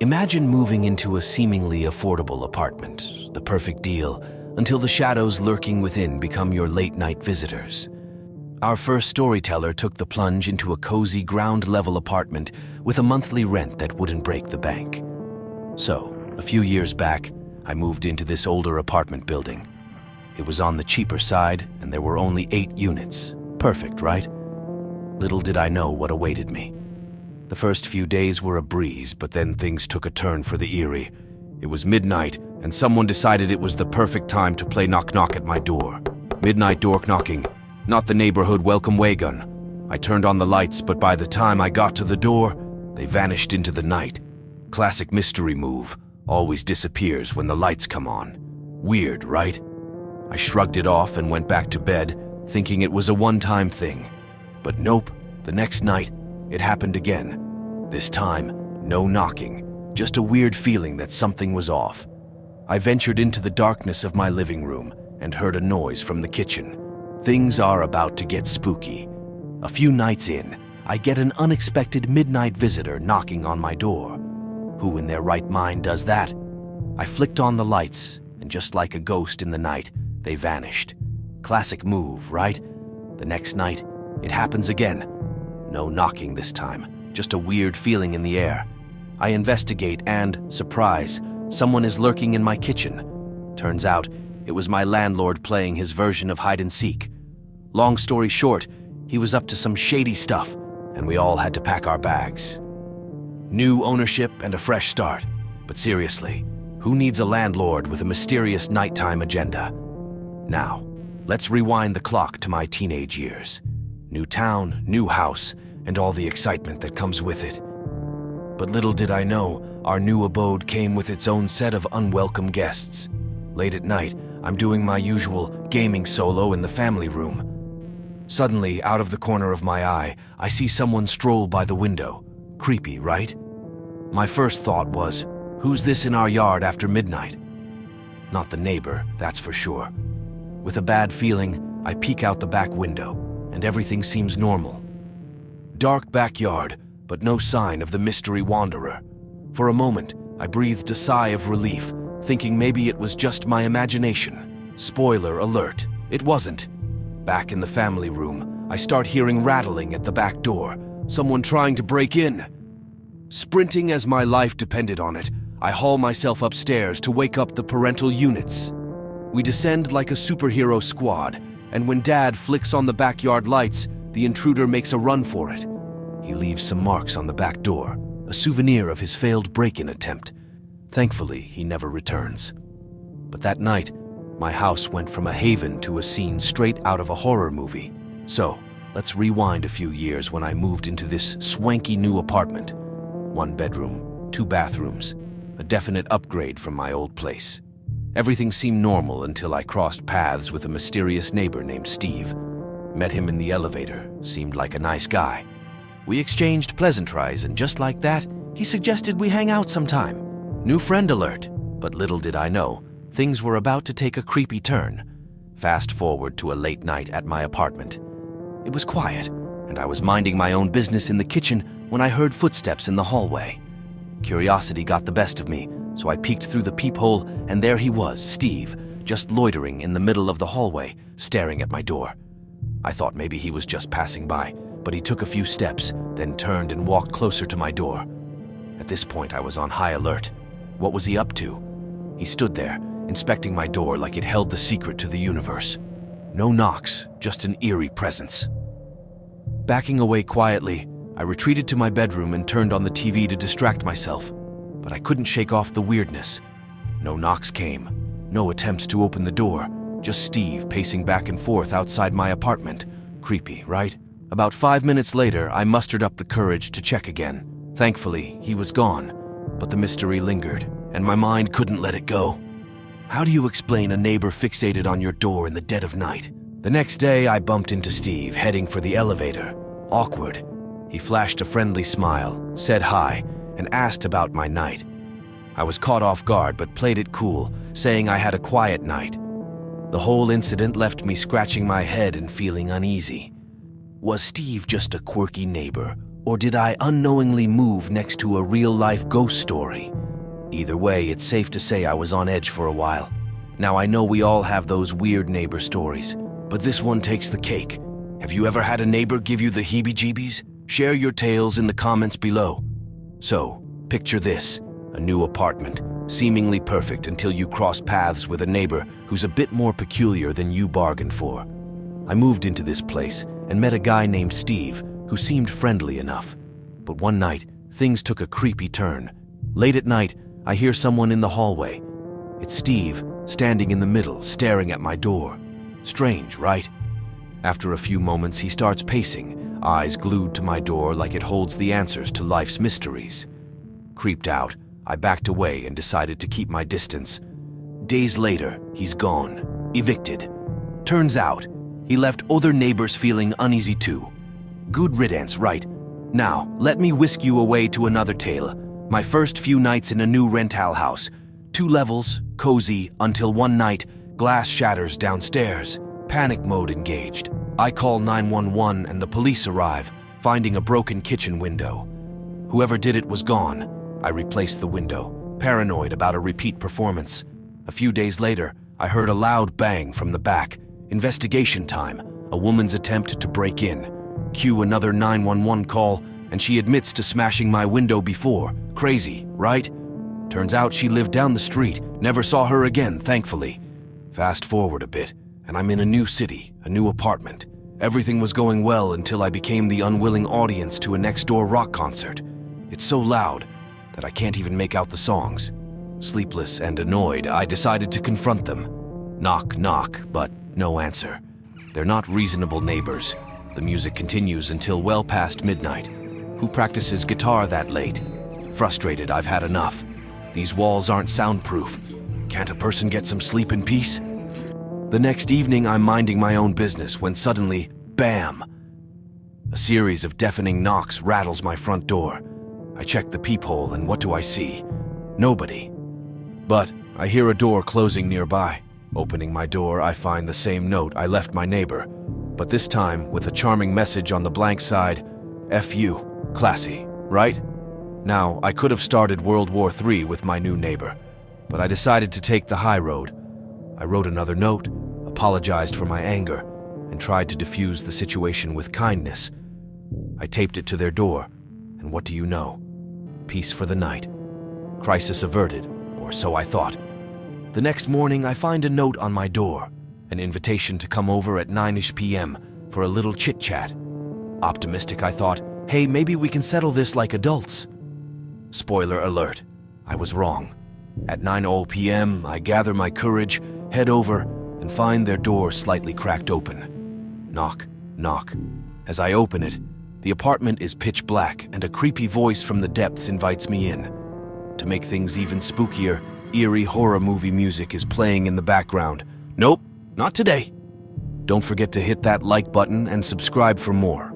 Imagine moving into a seemingly affordable apartment, the perfect deal, until the shadows lurking within become your late-night visitors. Our first storyteller took the plunge into a cozy ground-level apartment with a monthly rent that wouldn't break the bank. So, a few years back, I moved into this older apartment building. It was on the cheaper side, and there were only 8 units. Perfect, right? Little did I know what awaited me. The first few days were a breeze, but then things took a turn for the eerie. It was midnight, and someone decided it was the perfect time to play knock-knock at my door. Midnight door knocking, not the neighborhood welcome wagon. I turned on the lights, but by the time I got to the door, they vanished into the night. Classic mystery move, always disappears when the lights come on. Weird, right? I shrugged it off and went back to bed, thinking it was a one-time thing. But nope, the next night, it happened again. This time, no knocking, just a weird feeling that something was off. I ventured into the darkness of my living room and heard a noise from the kitchen. Things are about to get spooky. A few nights in, I get an unexpected midnight visitor knocking on my door. Who in their right mind does that? I flicked on the lights, and just like a ghost in the night, they vanished. Classic move, right? The next night, it happens again. No knocking this time, just a weird feeling in the air. I investigate and, surprise, someone is lurking in my kitchen. Turns out, it was my landlord playing his version of hide-and-seek. Long story short, he was up to some shady stuff, and we all had to pack our bags. New ownership and a fresh start. But seriously, who needs a landlord with a mysterious nighttime agenda? Now, let's rewind the clock to my teenage years. New town, new house, and all the excitement that comes with it. But little did I know, our new abode came with its own set of unwelcome guests. Late at night, I'm doing my usual gaming solo in the family room. Suddenly, out of the corner of my eye, I see someone stroll by the window. Creepy, right? My first thought was, who's this in our yard after midnight? Not the neighbor, that's for sure. With a bad feeling, I peek out the back window, and everything seems normal. Dark backyard, but no sign of the mystery wanderer. For a moment, I breathed a sigh of relief, thinking maybe it was just my imagination. Spoiler alert, it wasn't. Back in the family room, I start hearing rattling at the back door, someone trying to break in. Sprinting as my life depended on it, I haul myself upstairs to wake up the parental units. We descend like a superhero squad, and when Dad flicks on the backyard lights, the intruder makes a run for it. He leaves some marks on the back door, a souvenir of his failed break-in attempt. Thankfully, he never returns. But that night, my house went from a haven to a scene straight out of a horror movie. So, let's rewind a few years when I moved into this swanky new apartment. 1 bedroom, 2 bathrooms, a definite upgrade from my old place. Everything seemed normal until I crossed paths with a mysterious neighbor named Steve. Met him in the elevator, seemed like a nice guy. We exchanged pleasantries, and just like that, he suggested we hang out sometime. New friend alert. But little did I know, things were about to take a creepy turn. Fast forward to a late night at my apartment. It was quiet, and I was minding my own business in the kitchen when I heard footsteps in the hallway. Curiosity got the best of me, so I peeked through the peephole, and there he was, Steve, just loitering in the middle of the hallway, staring at my door. I thought maybe he was just passing by, but he took a few steps, then turned and walked closer to my door. At this point, I was on high alert. What was he up to? He stood there, inspecting my door like it held the secret to the universe. No knocks, just an eerie presence. Backing away quietly, I retreated to my bedroom and turned on the TV to distract myself, but I couldn't shake off the weirdness. No knocks came, no attempts to open the door, just Steve pacing back and forth outside my apartment. Creepy, right? About 5 minutes later, I mustered up the courage to check again. Thankfully, he was gone, but the mystery lingered, and my mind couldn't let it go. How do you explain a neighbor fixated on your door in the dead of night? The next day, I bumped into Steve, heading for the elevator. Awkward. He flashed a friendly smile, said hi, and asked about my night. I was caught off guard but played it cool, saying I had a quiet night. The whole incident left me scratching my head and feeling uneasy. Was Steve just a quirky neighbor, Or did I unknowingly move next to a real-life ghost story? Either way, it's safe to say I was on edge for a while. Now, I know we all have those weird neighbor stories, but this one takes the cake. Have you ever had a neighbor give you the heebie-jeebies? Share your tales in the comments below. So, picture this, a new apartment, seemingly perfect until you cross paths with a neighbor who's a bit more peculiar than you bargained for. I moved into this place and met a guy named Steve who seemed friendly enough. But one night, things took a creepy turn. Late at night, I hear someone in the hallway. It's Steve, standing in the middle, staring at my door. Strange, right? After a few moments, he starts pacing, eyes glued to my door like it holds the answers to life's mysteries. Creeped out, I backed away and decided to keep my distance. Days later, he's gone, evicted. Turns out, he left other neighbors feeling uneasy too. Good riddance, right? Now, let me whisk you away to another tale. My first few nights in a new rental house. 2 levels, cozy, until one night, glass shatters downstairs. Panic mode engaged. I call 911 and the police arrive, finding a broken kitchen window. Whoever did it was gone. I replaced the window, paranoid about a repeat performance. A few days later, I heard a loud bang from the back. Investigation time, a woman's attempt to break in. Cue another 911 call, and she admits to smashing my window before. Crazy, right? Turns out she lived down the street, never saw her again, thankfully. Fast forward a bit, and I'm in a new city, a new apartment. Everything was going well until I became the unwilling audience to a next-door rock concert. It's so loud that I can't even make out the songs. Sleepless and annoyed, I decided to confront them. Knock, knock, but no answer. They're not reasonable neighbors. The music continues until well past midnight. Who practices guitar that late? Frustrated, I've had enough. These walls aren't soundproof. Can't a person get some sleep in peace? The next evening, I'm minding my own business when suddenly, bam! A series of deafening knocks rattles my front door. I check the peephole, and what do I see? Nobody. But I hear a door closing nearby. Opening my door, I find the same note I left my neighbor, but this time with a charming message on the blank side, F you, classy, right? Now, I could have started World War III with my new neighbor, but I decided to take the high road. I wrote another note, apologized for my anger, and tried to diffuse the situation with kindness. I taped it to their door, and what do you know? Peace for the night. Crisis averted, or so I thought. The next morning, I find a note on my door, an invitation to come over at 9-ish p.m. for a little chit-chat. Optimistic, I thought, hey, maybe we can settle this like adults. Spoiler alert, I was wrong. At 9:00 p.m., I gather my courage, head over, and find their door slightly cracked open. Knock, knock. As I open it, the apartment is pitch black, and a creepy voice from the depths invites me in. To make things even spookier, eerie horror movie music is playing in the background. Nope, not today. Don't forget to hit that like button and subscribe for more.